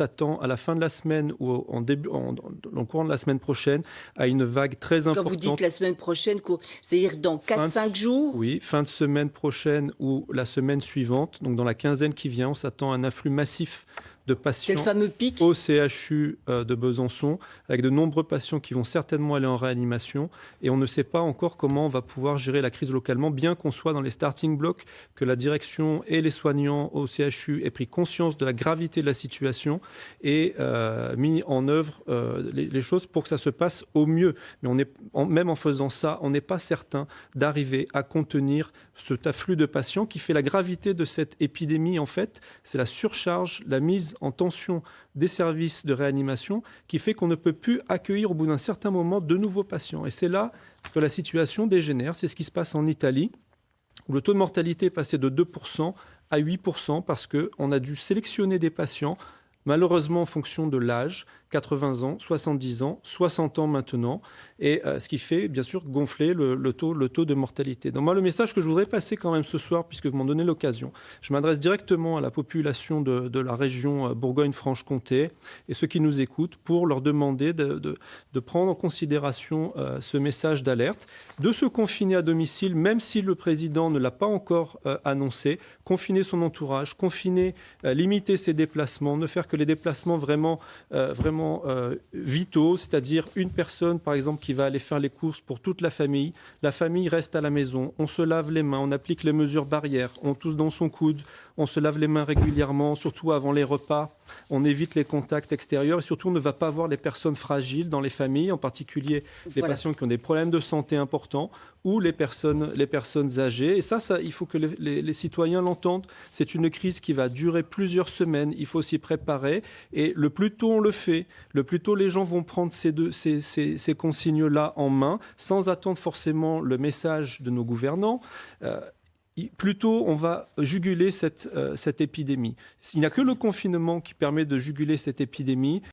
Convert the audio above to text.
s'attend à la fin de la semaine ou dans le courant de la semaine prochaine à une vague très Quand vous dites importante. la semaine prochaine, c'est-à-dire dans Fin de, 4-5 jours? oui, fin de semaine prochaine ou la semaine suivante, donc dans la quinzaine qui vient, on s'attend à un afflux massif de C'est le patients fameux pic? au CHU de Besançon, avec de nombreux patients qui vont certainement aller en réanimation. Et on ne sait pas encore comment on va pouvoir gérer la crise localement, bien qu'on soit dans les starting blocks, que la direction et les soignants au CHU aient pris conscience de la gravité de la situation et mis en œuvre les choses pour que ça se passe au mieux. Mais même en faisant ça, on n'est pas certain d'arriver à contenir cet afflux de patients qui fait la gravité de cette épidémie. En fait, c'est la surcharge, la mise en tension des services de réanimation qui fait qu'on ne peut plus accueillir au bout d'un certain moment de nouveaux patients. Et c'est là que la situation dégénère. C'est ce qui se passe en Italie, où le taux de mortalité est passé de 2% à 8% parce qu'on a dû sélectionner des patients, malheureusement en fonction de l'âge, 80 ans, 70 ans, 60 ans maintenant, et ce qui fait bien sûr gonfler le taux de mortalité. Donc moi, le message que je voudrais passer quand même ce soir, puisque vous m'en donnez l'occasion, je m'adresse directement à la population de la région Bourgogne-Franche-Comté et ceux qui nous écoutent pour leur demander de prendre en considération ce message d'alerte, de se confiner à domicile, même si le président ne l'a pas encore annoncé, confiner son entourage, limiter ses déplacements, ne faire que les déplacements vraiment vitaux, c'est-à-dire une personne, par exemple, qui va aller faire les courses pour toute la famille reste à la maison, on se lave les mains, on applique les mesures barrières, on tousse dans son coude, on se lave les mains régulièrement, surtout avant les repas, on évite les contacts extérieurs et surtout on ne va pas voir les personnes fragiles dans les familles, en particulier les patients qui ont des problèmes de santé importants ou les personnes âgées. Et ça, il faut que les citoyens l'entendent. C'est une crise qui va durer plusieurs semaines. Il faut s'y préparer. Et le plus tôt on le fait, le plus tôt les gens vont prendre ces consignes-là en main, sans attendre forcément le message de nos gouvernants. Plus tôt on va juguler cette épidémie. Il n'y a que le confinement qui permet de juguler cette épidémie.